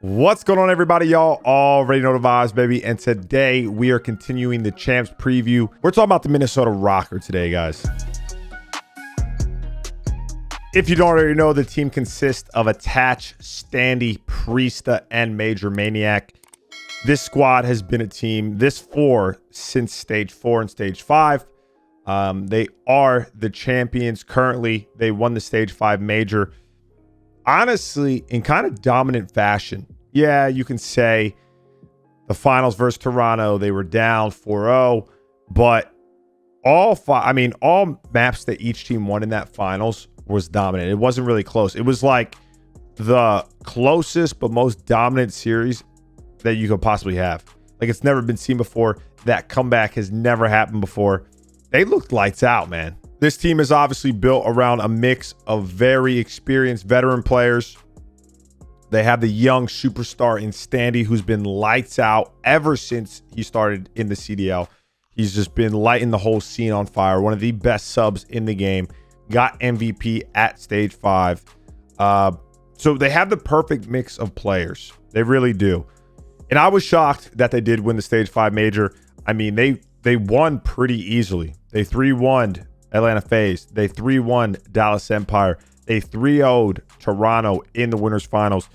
What's going on, everybody? Y'all already know the vibes, baby. And today we are continuing the champs preview. We're talking about the Minnesota Rokkr today, guys. If you don't already know, the team consists of Attach, Standy, Priesta, and Major Maniac. This squad has been a team, this four, since stage 4 and stage 5. They are the champions currently. They won the stage 5 major, honestly, in kind of dominant fashion. Yeah, you can say the finals versus Toronto, they were down 4-0, but all maps that each team won in that finals was dominant. It wasn't really close. It was like the closest but most dominant series that you could possibly have. Like, it's never been seen before. That comeback has never happened before. They looked lights out, man. This team is obviously built around a mix of very experienced veteran players. They have the young superstar in Standy, who's been lights out ever since he started in the CDL. He's just been lighting the whole scene on fire. One of the best subs in the game. Got MVP at stage 5. So they have the perfect mix of players. They really do. And I was shocked that they did win the stage 5 major. I mean, they won pretty easily. They 3-1'd Atlanta FaZe. They 3-1 Dallas Empire. They 3-0'd Toronto in the winners finals.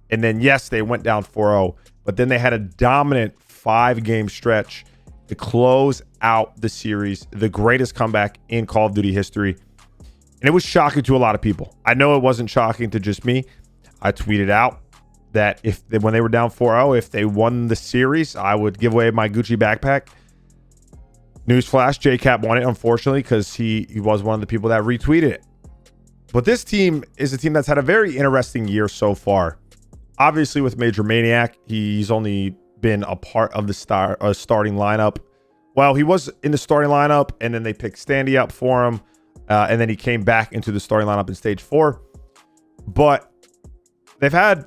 And then, yes, they went down 4-0, but then they had a dominant 5-game stretch to close out the series, the greatest comeback in Call of Duty history. And it was shocking to a lot of people. I know it wasn't shocking to just me. I tweeted out that when they were down 4-0, if they won the series, I would give away my Gucci backpack. Newsflash, JCap won it, unfortunately, because he was one of the people that retweeted it. But this team is a team that's had a very interesting year so far. Obviously, with Major Maniac, he's only been a part of the starting lineup. Well, he was in the starting lineup, and then they picked Standy up for him, and then he came back into the starting lineup in stage 4. But they've had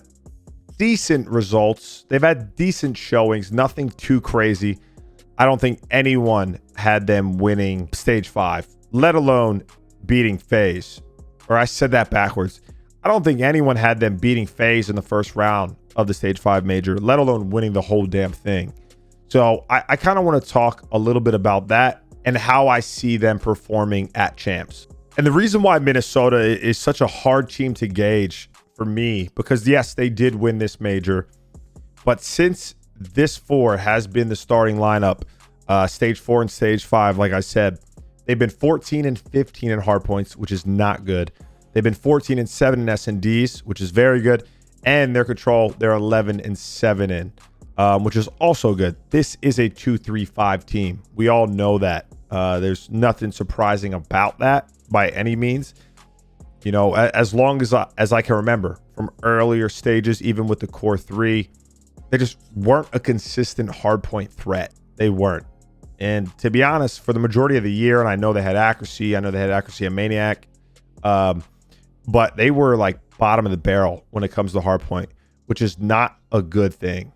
decent results. They've had decent showings, nothing too crazy. I don't think anyone had them winning stage 5, let alone beating FaZe. Or I said that backwards. I don't think anyone had them beating FaZe in the first round of the stage 5 major, let alone winning the whole damn thing. So I kind of want to talk a little bit about that and how I see them performing at champs. And the reason why Minnesota is such a hard team to gauge for me, because yes, they did win this major, but since this 4 has been the starting lineup, stage 4 and stage 5, like I said, they've been 14 and 15 in hardpoints, which is not good. They've been 14 and 7 in S&Ds, which is very good. And their control, they're 11 and 7 in, which is also good. This is a 2-3-5 team. We all know that. There's nothing surprising about that by any means. You know, as long as I can remember from earlier stages, even with the core 3, they just weren't a consistent hardpoint threat. They weren't. And to be honest, for the majority of the year, and I know they had accuracy. I know they had accuracy at Maniac. But they were like bottom of the barrel when it comes to hardpoint, which is not a good thing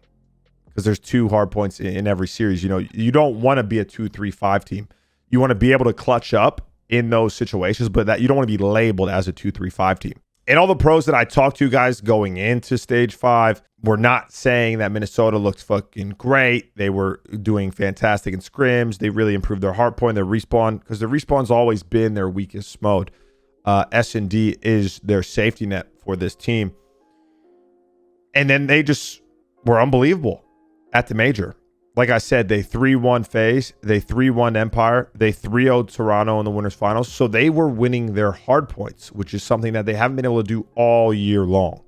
because there's 2 hardpoints in every series. You know, you don't want to be a 2-3-5 team. You want to be able to clutch up in those situations, but that you don't want to be labeled as a 2-3-5 team. And all the pros that I talked to, guys, going into stage 5, were not saying that Minnesota looked fucking great. They were doing fantastic in scrims. They really improved their hardpoint, their respawn, because the respawn's always been their weakest mode. S&D is their safety net for this team. And then they just were unbelievable at the major. Like I said, they 3-1 FaZe, they 3-1 Empire, they 3-0 Toronto in the winners finals. So they were winning their hard points, which is something that they haven't been able to do all year long.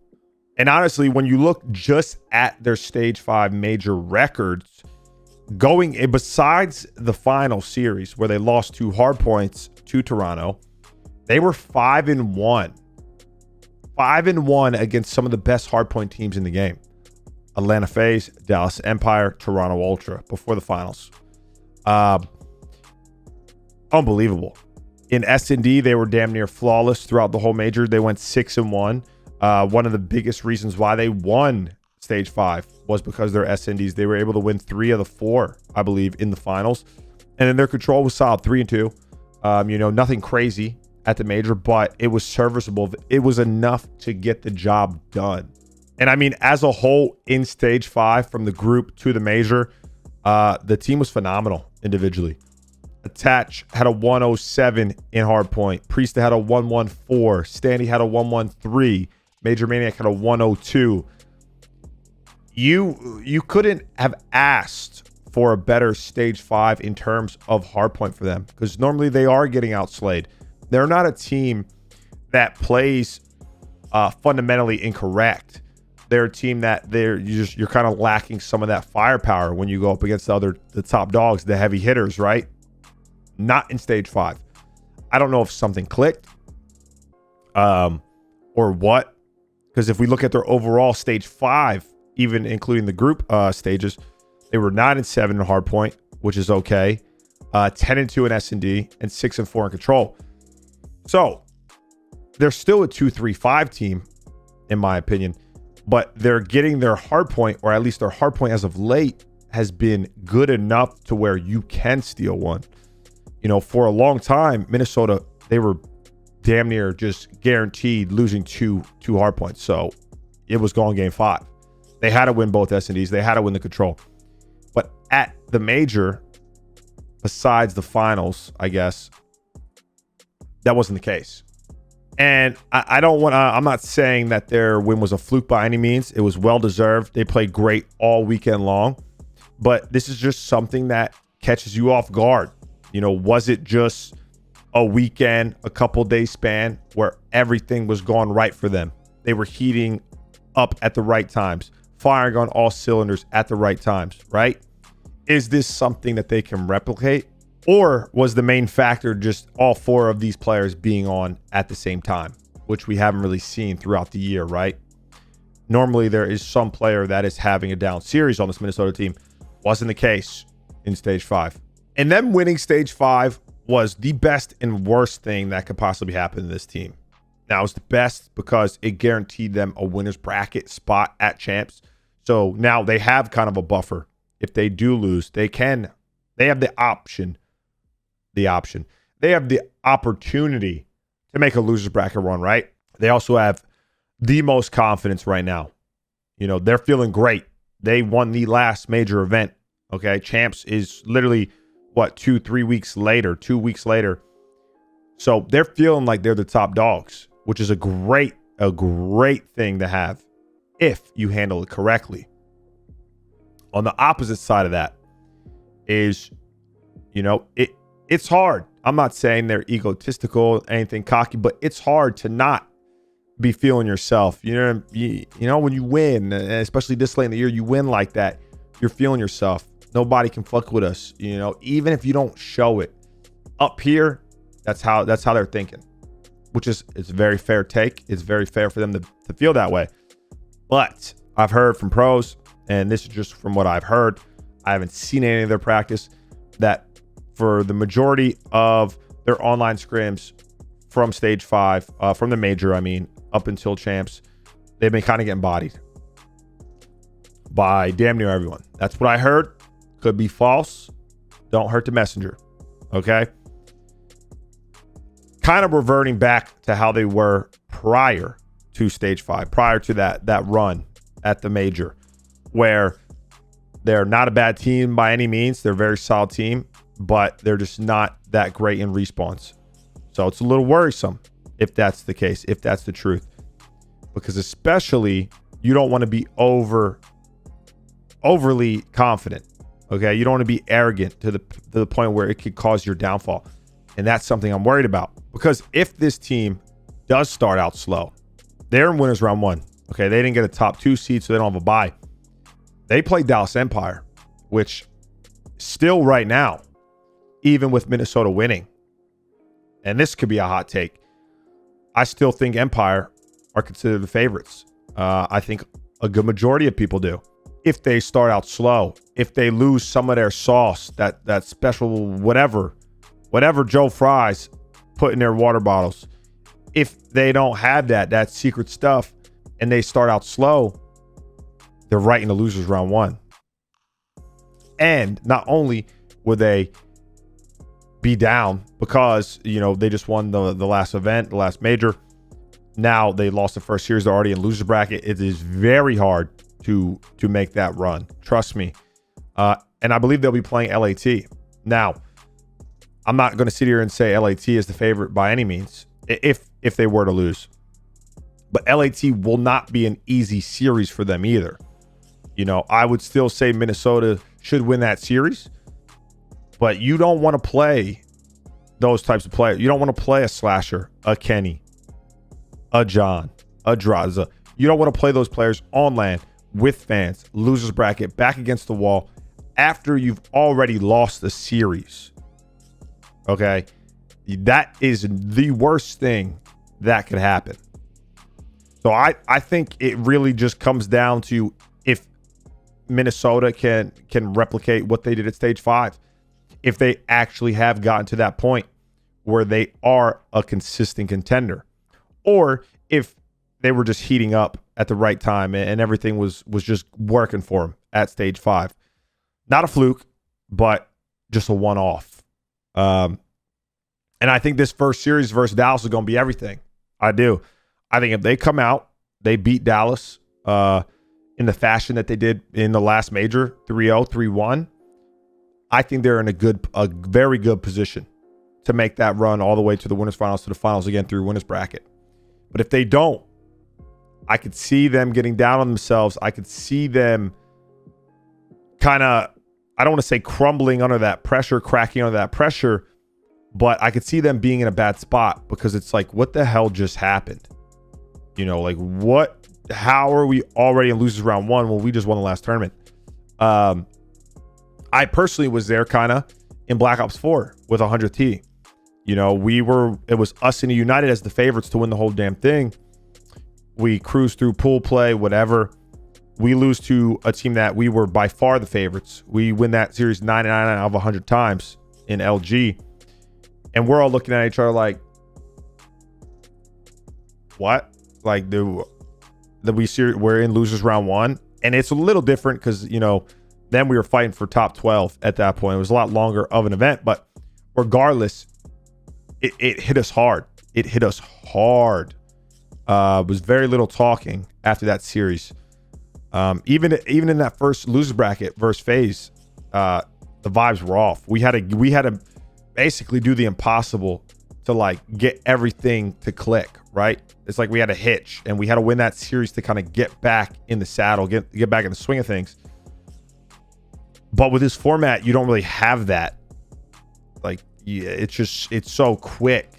And honestly, when you look just at their stage 5 major records, besides the final series where they lost 2 hard points to Toronto, they were 5-1. 5-1 against some of the best hardpoint teams in the game. Atlanta FaZe, Dallas Empire, Toronto Ultra before the finals. Unbelievable. In S&D, they were damn near flawless throughout the whole major. They went 6-1. One of the biggest reasons why they won stage 5 was because their S&Ds. They were able to win 3 of the 4, I believe, in the finals. And then their control was solid, 3-2. You know, nothing crazy at the major, but it was serviceable. It was enough to get the job done. And I mean, as a whole in stage 5 from the group to the major, the team was phenomenal individually. Attach had a 107 in hardpoint. Priesta had a 114. Standy had a 113. Major Maniac had a 102. You couldn't have asked for a better stage 5 in terms of hardpoint for them, because normally they are getting outslayed. They're not a team that plays fundamentally incorrect. They're a team that you're kind of lacking some of that firepower when you go up against the top dogs, the heavy hitters, right? Not in stage 5. I don't know if something clicked or what, because if we look at their overall stage 5, even including the group stages, they were 9-7 in hardpoint, which is okay. 10-2 in S&D and 6-4 in control. So they're still a 2-3-5 team, in my opinion, but they're getting their hardpoint, or at least their hardpoint as of late has been good enough to where you can steal one. You know, for a long time, Minnesota, they were damn near just guaranteed losing two hardpoints. So it was going game 5. They had to win both S&Ds. They had to win the control. But at the major, besides the finals, I guess, that wasn't the case. And I don't want to, I'm not saying that their win was a fluke by any means. It was well-deserved. They played great all weekend long. But this is just something that catches you off guard. You know, was it just a weekend, a couple days span where everything was going right for them? They were heating up at the right times, firing on all cylinders at the right times, right? Is this something that they can replicate? Or was the main factor just all 4 of these players being on at the same time, which we haven't really seen throughout the year, right? Normally there is some player that is having a down series on this Minnesota team. Wasn't the case in stage 5. And them winning stage 5 was the best and worst thing that could possibly happen to this team. Now, it was the best because it guaranteed them a winner's bracket spot at champs. So now they have kind of a buffer. If they do lose, they have the option. They have the opportunity to make a loser's bracket run, right? They also have the most confidence right now. You know, they're feeling great. They won the last major event. Okay. Champs is literally what, 2 weeks later. So they're feeling like they're the top dogs, which is a great thing to have if you handle it correctly. On the opposite side of that is, you know, it's hard. I'm not saying they're egotistical, anything cocky, but it's hard to not be feeling yourself. You know, when you win, especially this late in the year, you win like that, you're feeling yourself. Nobody can fuck with us, you know, even if you don't show it. Up here, that's how they're thinking, which is, it's a very fair take. It's very fair for them to feel that way. But I've heard from pros, and this is just from what I've heard, I haven't seen any of their practice, that for the majority of their online scrims from stage 5, from the major, I mean, up until champs, they've been kind of getting bodied by damn near everyone. That's what I heard. Could be false. Don't hurt the messenger. Okay. Kind of reverting back to how they were prior to stage 5, prior to that run at the major, where they're not a bad team by any means. They're a very solid team, but they're just not that great in respawns. So it's a little worrisome if that's the case, if that's the truth, because especially you don't want to be overly confident. Okay. You don't want to be arrogant to the point where it could cause your downfall. And that's something I'm worried about, because if this team does start out slow, they're in winners round 1. Okay. They didn't get a top 2 seed, so they don't have a bye. They played Dallas Empire, which still right now, even with Minnesota winning, and this could be a hot take, I still think Empire are considered the favorites. I think a good majority of people do. If they start out slow, if they lose some of their sauce, that special whatever Joe Fry's put in their water bottles, if they don't have that secret stuff and they start out slow, they're right in the losers round 1. And not only will they be down because, you know, they just won the last event, the last major, Now they lost the first series. They're already in loser's bracket. It is very hard to make that run. Trust me. And I believe they'll be playing LAT. Now, I'm not going to sit here and say LAT is the favorite by any means if they were to lose. But LAT will not be an easy series for them either. You know, I would still say Minnesota should win that series. But you don't want to play those types of players. You don't want to play a Slasher, a Kenny, a John, a Draza. You don't want to play those players on land with fans, losers bracket, back against the wall after you've already lost the series. Okay? That is the worst thing that could happen. So I think it really just comes down to if Minnesota can replicate what they did at stage 5. If they actually have gotten to that point where they are a consistent contender, or if they were just heating up at the right time and everything was just working for them at stage 5. Not a fluke, but just a one-off. And I think this first series versus Dallas is going to be everything. I do. I think if they come out, they beat Dallas in the fashion that they did in the last major, 3-0, 3-1, I think they're in a very good position to make that run all the way to the winners finals, to the finals again through winners bracket. But if they don't, I could see them getting down on themselves. I could see them kind of, I don't want to say crumbling under that pressure, cracking under that pressure, but I could see them being in a bad spot because it's like, what the hell just happened? You know, like how are we already in losers round 1 when we just won the last tournament? I personally was there kind of in Black Ops 4 with 100T. You know, it was us and United as the favorites to win the whole damn thing. We cruised through pool play, whatever. We lose to a team that we were by far the favorites. We win that series 99 out of 100 times in LG. And we're all looking at each other like, what? Like, we're in losers round 1. And it's a little different because, you know, then we were fighting for top 12 at that point. It was a lot longer of an event, but regardless, it hit us hard. It hit us hard. Was very little talking after that series. Even in that first loser bracket versus FaZe, the vibes were off. We had to basically do the impossible to like get everything to click, right? It's like we had a hitch and we had to win that series to kind of get back in the saddle, get back in the swing of things. But with this format, you don't really have that. Like, it's so quick.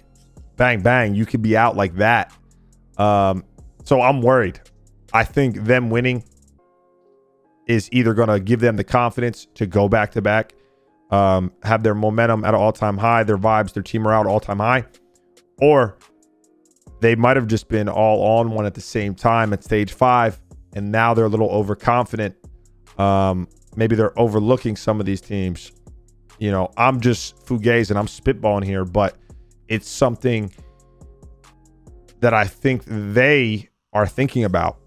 Bang, bang. You could be out like that. So I'm worried. I think them winning is either going to give them the confidence to go back to back, have their momentum at an all-time high, their vibes, their team morale at all-time high, or they might have just been all on one at the same time at stage 5, and now they're a little overconfident. Maybe they're overlooking some of these teams. You know, I'm just fugazi and I'm spitballing here, but it's something that I think they are thinking about.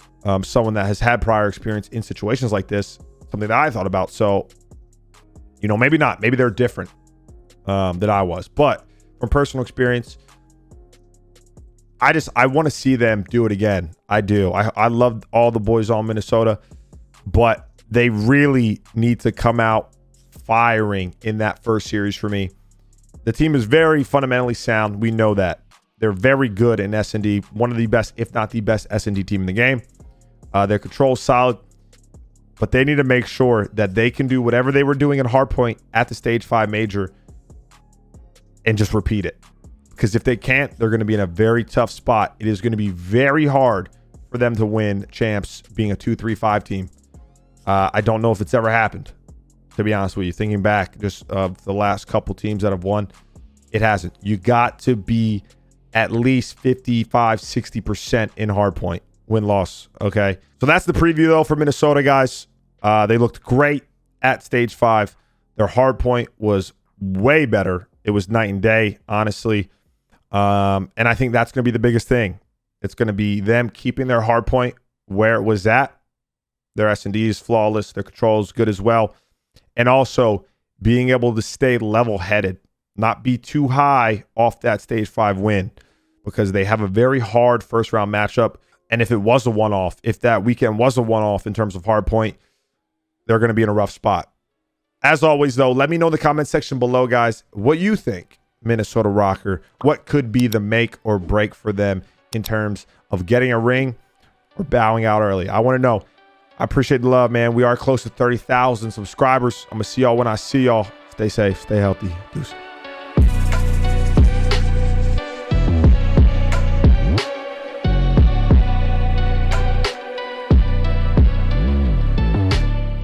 Someone that has had prior experience in situations like this, something that I thought about. So, you know, maybe not. Maybe they're different than I was. But from personal experience, I want to see them do it again. I do. I love all the boys on Minnesota, but they really need to come out firing in that first series for me. The team is very fundamentally sound. We know that. They're very good in S&D. One of the best, if not the best S&D team in the game. Their control is solid, but they need to make sure that they can do whatever they were doing at Hardpoint at the Stage 5 Major and just repeat it. Because if they can't, they're going to be in a very tough spot. It is going to be very hard for them to win champs being a 2-3-5 team. I don't know if it's ever happened, to be honest with you. Thinking back just of the last couple teams that have won, it hasn't. You got to be at least 55, 60% in Hardpoint win-loss. Okay. So that's the preview, though, for Minnesota, guys. They looked great at stage 5. Their Hardpoint was way better. It was night and day, honestly. And I think that's going to be the biggest thing. It's going to be them keeping their Hardpoint where it was at. Their S&D is flawless. Their control is good as well. And also being able to stay level-headed, not be too high off that stage 5 win. because they have a very hard first round matchup. And if it was a one-off, if that weekend was a one-off in terms of hard point, they're going to be in a rough spot. As always, though, let me know in the comment section below, guys, what you think Minnesota Rokkr, what could be the make or break for them in terms of getting a ring or bowing out early. I want to know. I appreciate the love, man. We are close to 30,000 subscribers. I'm going to see y'all when I see y'all. Stay safe. Stay healthy. Deuce.